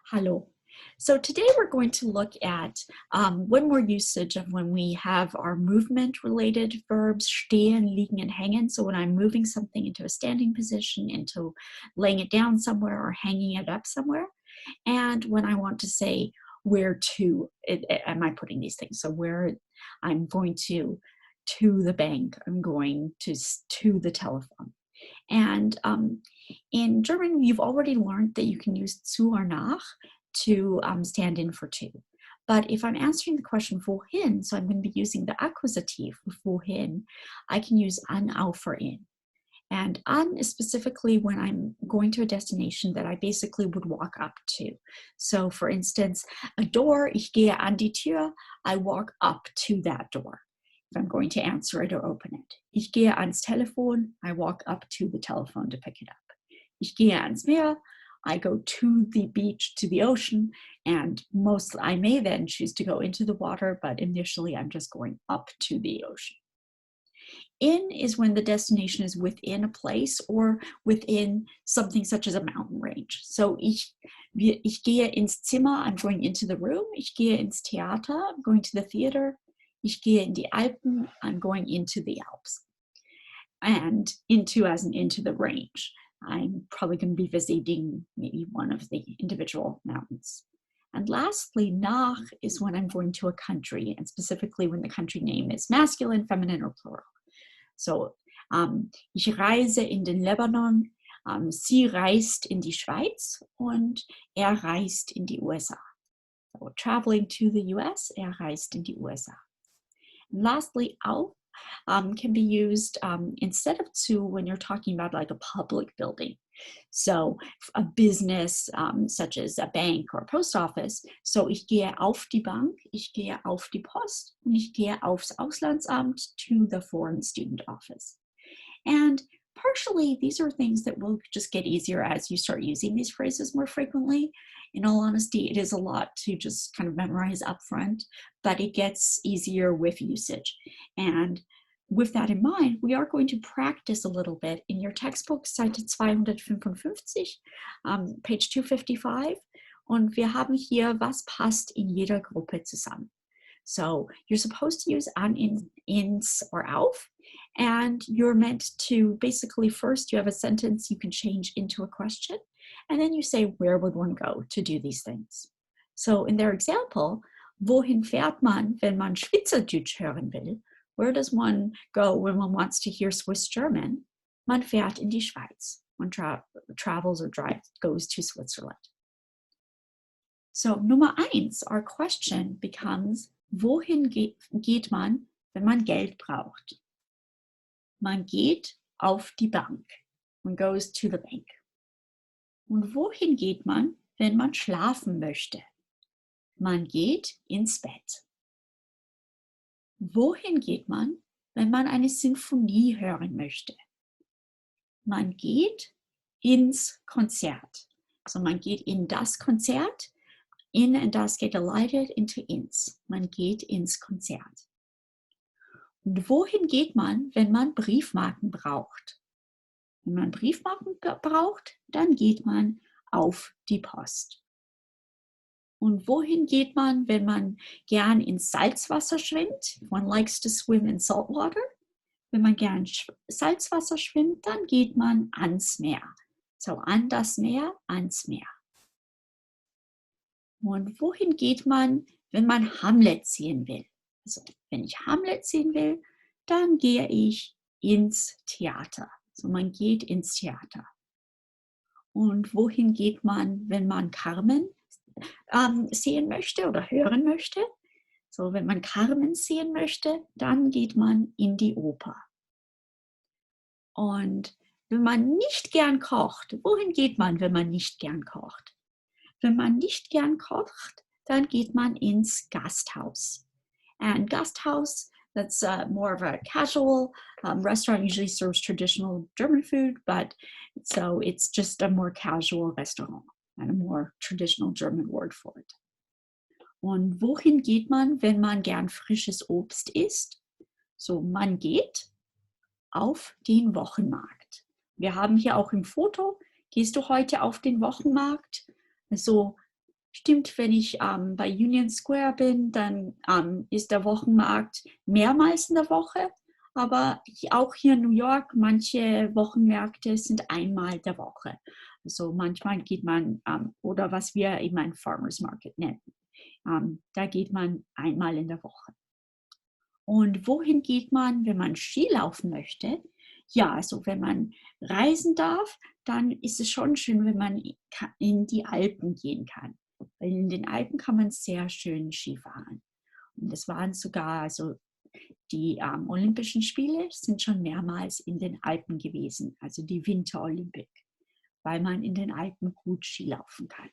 Hello. So today we're going to look at one more usage of when we have our movement-related verbs, stehen, liegen, and hängen. So when I'm moving something into a standing position, into laying it down somewhere or hanging it up somewhere. And when I want to say where to, am I putting these things? So where I'm going to the bank, I'm going to the telephone. And in German, you've already learned that you can use zu or nach to stand in for to. But if I'm answering the question wohin, so I'm going to be using the accusative wohin, I can use an, auf, or in. And an is specifically when I'm going to a destination that I basically would walk up to. So for instance, a door, ich gehe an die Tür, I walk up to that door. If I'm going to answer it or open it. Ich gehe ans Telefon, I walk up to the telephone to pick it up. Ich gehe ans Meer, I go to the beach, to the ocean, and I may then choose to go into the water, but initially I'm just going up to the ocean. In is when the destination is within a place or within something such as a mountain range. So ich gehe ins Zimmer, I'm going into the room. Ich gehe ins Theater, I'm going to the theater. Ich gehe in die Alpen, I'm going into the Alps. And into as in into the range. I'm probably going to be visiting maybe one of the individual mountains. And lastly, nach is when I'm going to a country, and specifically when the country name is masculine, feminine, or plural. So, ich reise in den Libanon, sie reist in die Schweiz, und reist in die USA. So, traveling to the US, reist in die USA. And lastly, auf can be used instead of to when you're talking about like a public building. So a business such as a bank or a post office. So ich gehe auf die Bank, ich gehe auf die Post, und ich gehe aufs Auslandsamt, to the foreign student office. And partially, these are things that will just get easier as you start using these phrases more frequently. In all honesty, it is a lot to just kind of memorize up front, but it gets easier with usage. And with that in mind, we are going to practice a little bit in your textbook, Seite 255, page 255. Und wir haben hier, was passt in jeder Gruppe zusammen. So you're supposed to use an, in, ins, or auf. And you're meant to basically first you have a sentence you can change into a question, and then you say where would one go to do these things. So in their example, wohin fährt man, wenn man Schweizerdeutsch hören will? Where does one go when one wants to hear Swiss German? Man fährt in die Schweiz. One travels or goes to Switzerland. So Nummer 1, our question becomes, wohin geht man, wenn man Geld braucht? Man geht auf die Bank. One goes to the bank. Und wohin geht man, wenn man schlafen möchte? Man geht ins Bett. Wohin geht man, wenn man eine Sinfonie hören möchte? Man geht ins Konzert. So man geht in das Konzert. In and das get delighted into ins. Man geht ins Konzert. Und wohin geht man, wenn man Briefmarken braucht? Wenn man Briefmarken braucht, dann geht man auf die Post. Und wohin geht man, wenn man gern ins Salzwasser schwimmt? One likes to swim in salt water. Wenn man gern Salzwasser schwimmt, dann geht man ans Meer. So an das Meer, ans Meer. Und wohin geht man, wenn man Hamlet sehen will? Also, wenn ich Hamlet sehen will, dann gehe ich ins Theater. So man geht ins Theater. Und wohin geht man, wenn man Carmen sehen möchte oder hören möchte? So, wenn man Carmen sehen möchte, dann geht man in die Oper. Und wenn man nicht gern kocht, wohin geht man, wenn man nicht gern kocht? Wenn man nicht gern kocht, dann geht man ins Gasthaus. And Gasthaus, that's more of a casual restaurant, usually serves traditional German food, but so it's just a more casual restaurant and a more traditional German word for it. Und wohin geht man, wenn man gern frisches Obst isst? So, man geht auf den Wochenmarkt. Wir haben hier auch im Foto, gehst du heute auf den Wochenmarkt? So, Stimmt, wenn ich bei Union Square bin, dann ist der Wochenmarkt mehrmals in der Woche. Aber auch hier in New York, manche Wochenmärkte sind einmal der Woche. Also manchmal geht man, oder was wir eben ein Farmers Market nennen, da geht man einmal in der Woche. Und wohin geht man, wenn man Skilaufen möchte? Ja, also wenn man reisen darf, dann ist es schon schön, wenn man in die Alpen gehen kann. Weil in den Alpen kann man sehr schön Skifahren. Und das waren sogar, also die Olympischen Spiele sind schon mehrmals in den Alpen gewesen, also die Winterolympic, weil man in den Alpen gut Skilaufen kann.